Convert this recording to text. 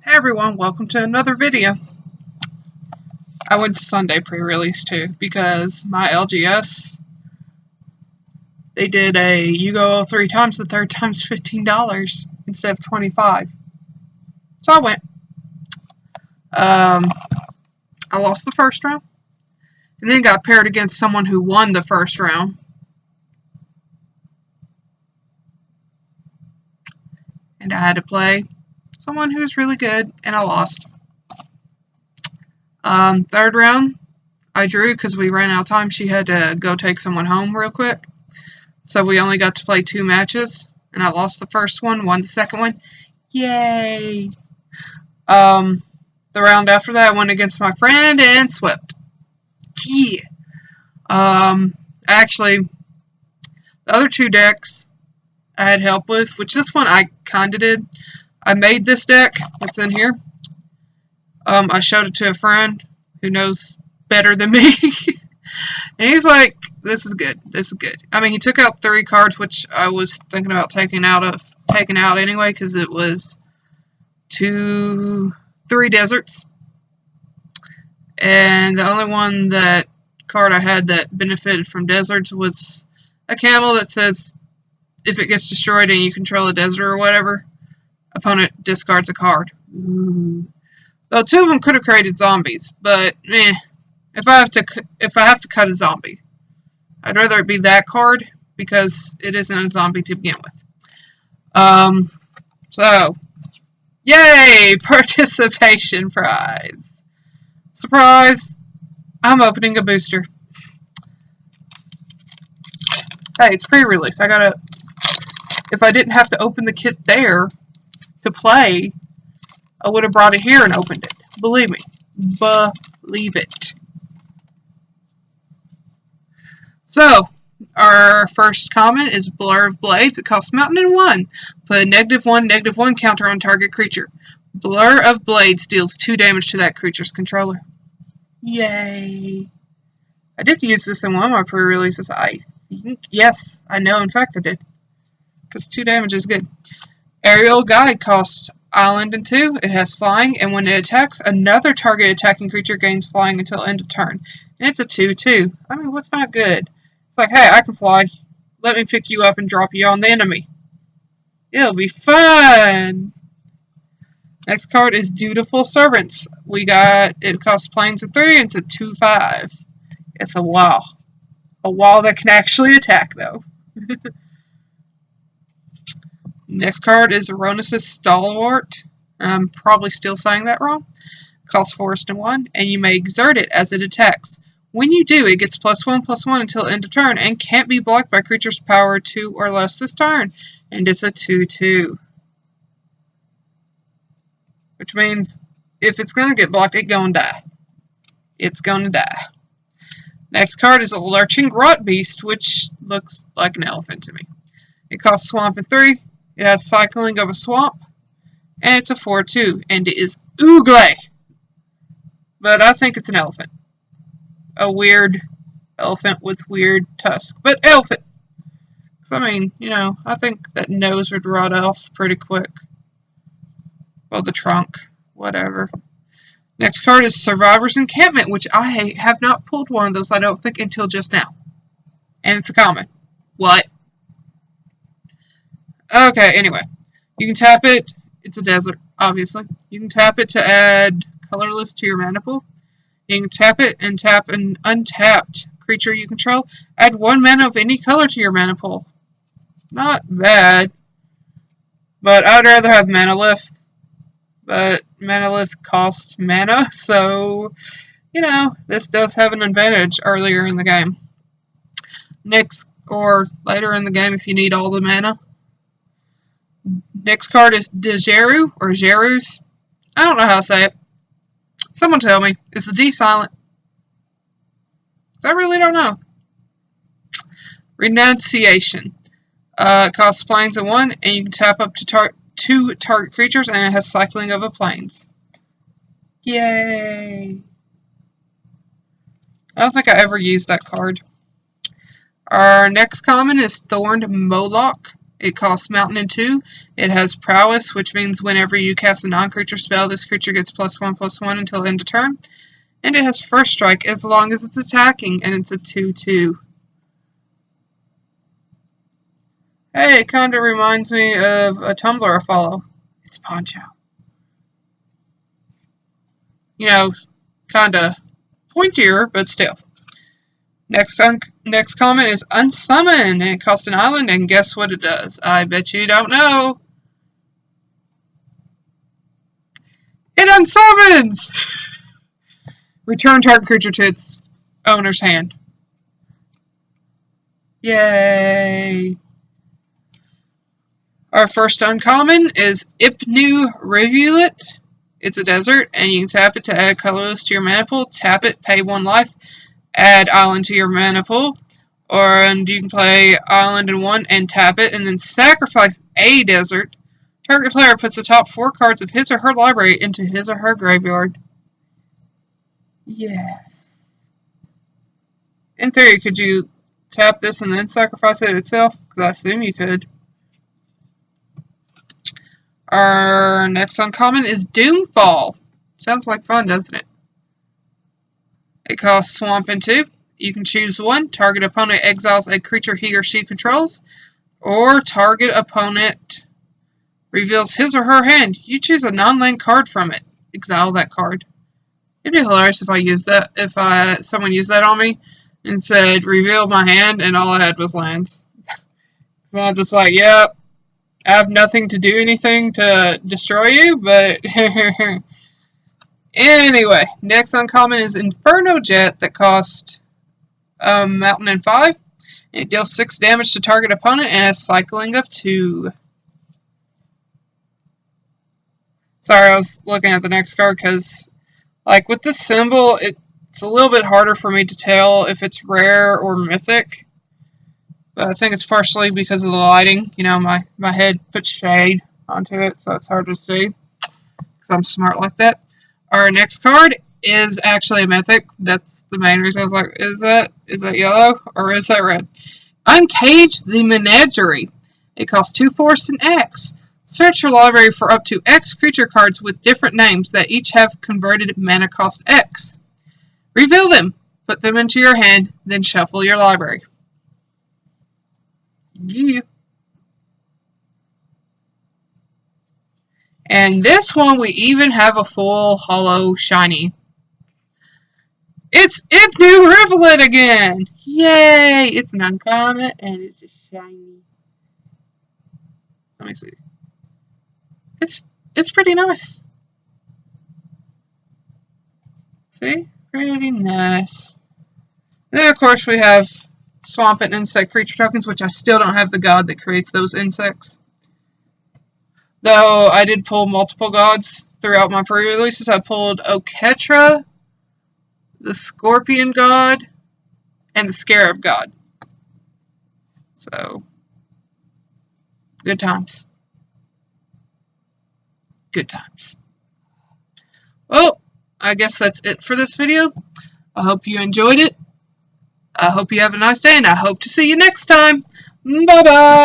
Hey everyone, welcome to another video. I went to Sunday pre-release too because my LGS, they did a you go 3 times, the third time's $15 instead of $25. So I went. I lost the first round and then got paired against someone who won the first round. And I had to play someone who was really good and I lost. Third round, I drew because we ran out of time. She had to go take someone home real quick. So we only got to play 2 matches. And I lost the first one, won the second one. Yay! The round after that, I went against my friend and swept. Yeah! Actually, the other 2 decks I had help with, which this one I kinda did. I made this deck that's in here. I showed it to a friend who knows better than me. And he's like, this is good. This is good. I mean, he took out 3 cards, which I was thinking about taking out anyway, because it was 3 deserts. And the only card I had that benefited from deserts was a camel that says, if it gets destroyed and you control a desert or whatever, opponent discards a card. Ooh. Though 2 of them could have created zombies, but if I have to cut a zombie, I'd rather it be that card because it isn't a zombie to begin with. So yay, participation prize. Surprise! I'm opening a booster. Hey, it's pre-release. If I didn't have to open the kit there to play, I would have brought it here and opened it. Believe me. Believe it. So, our first common is Blur of Blades. It costs Mountain and 1. Put a -1/-1 counter on target creature. Blur of Blades deals 2 damage to that creature's controller. Yay. I did use this in one of my pre-releases, I think. Yes, I know, in fact I did. Because 2 damage is good. Aerial Guide costs Island and 2. It has flying, and when it attacks, another target attacking creature gains flying until end of turn. And it's a 2/2. I mean, what's not good? It's like, hey, I can fly. Let me pick you up and drop you on the enemy. It'll be fun! Next card is Dutiful Servants. It costs planes of 3, and it's a 2/5. It's a wall. A wall that can actually attack, though. Next card is Aronis' Stalwart. I'm probably still saying that wrong. Costs Forest and 1, and you may exert it as it attacks. When you do, it gets +1/+1 until end of turn, and can't be blocked by creatures power 2 or less this turn. And it's a 2/2. Which means, if it's going to get blocked, it's going to die. It's going to die. Next card is a Lurching Grot Beast, which looks like an elephant to me. It costs Swamp and 3. It has Cycling of a Swamp, and it's a 4/2, and it is ugly. But I think it's an elephant. A weird elephant with weird tusks, but elephant. So, I mean, I think that nose would rot off pretty quick. Well, the trunk, whatever. Next card is Survivor's Encampment, which I have not pulled one of those, I don't think, until just now. And it's a common. What? Okay, anyway. You can tap it. It's a desert, obviously. You can tap it to add colorless to your mana pool. You can tap it and tap an untapped creature you control. Add 1 mana of any color to your mana pool. Not bad. But I'd rather have Manalith. But Manalith costs mana, so, this does have an advantage earlier in the game. Next, or later in the game if you need all the mana. Next card is Dejeru, or Jerus. I don't know how to say it. Someone tell me. Is the D silent? I really don't know. Renunciation. It costs planes and 1, and you can tap up to 2 target creatures, and it has Cycling of a Plains. Yay! I don't think I ever used that card. Our next common is Thorned Moloch. It costs Mountain and 2. It has Prowess, which means whenever you cast a non-creature spell, this creature gets +1/+1 until end of turn. And it has First Strike as long as it's attacking, and it's a 2/2. Hey, it kind of reminds me of a Tumblr I follow. It's Poncho. You know, kind of pointier, but still. Next comment is Unsummon, and it costs an island, and guess what it does? I bet you don't know. It unsummons! Return target creature to its owner's hand. Yay! Our first uncommon is Ipnu Rivulet. It's a desert, and you can tap it to add colorless to your mana pool. Tap it, pay 1 life, add island to your mana pool. And you can play island in 1 and tap it, and then sacrifice a desert. Target player puts the top 4 cards of his or her library into his or her graveyard. Yes. In theory, could you tap this and then sacrifice it itself? Because I assume you could. Our next uncommon is Doomfall. Sounds like fun, doesn't it? It costs Swamp and 2. You can choose 1. Target opponent exiles a creature he or she controls. Or target opponent reveals his or her hand. You choose a non-land card from it. Exile that card. It'd be hilarious if I used that. If someone used that on me and said, reveal my hand, and all I had was lands. So I'm just like, yep. I have nothing to do anything to destroy you, but anyway, next uncommon is Inferno Jet that costs Mountain and 5. It deals 6 damage to target opponent and has cycling of 2. Sorry, I was looking at the next card because, like, with this symbol, it's a little bit harder for me to tell if it's rare or mythic. But I think it's partially because of the lighting. You know, my head puts shade onto it, so it's hard to see. Because I'm smart like that. Our next card is actually a mythic. That's the main reason I was like, is that yellow or is that red? Uncage the Menagerie. It costs 2 force and X. Search your library for up to X creature cards with different names that each have converted mana cost X. Reveal them, put them into your hand, then shuffle your library. Yeah. And this one, we even have a full holo shiny. It's Ipnu Rivulet again! Yay! It's an uncommon and it's a shiny. Let me see. It's pretty nice. See? Pretty nice. And then of course we have Swamp and Insect creature tokens, which I still don't have the god that creates those insects. Though I did pull multiple gods throughout my pre-releases. I pulled Oketra, the Scorpion God, and the Scarab God. So, good times. Good times. Well, I guess that's it for this video. I hope you enjoyed it. I hope you have a nice day, and I hope to see you next time. Bye-bye.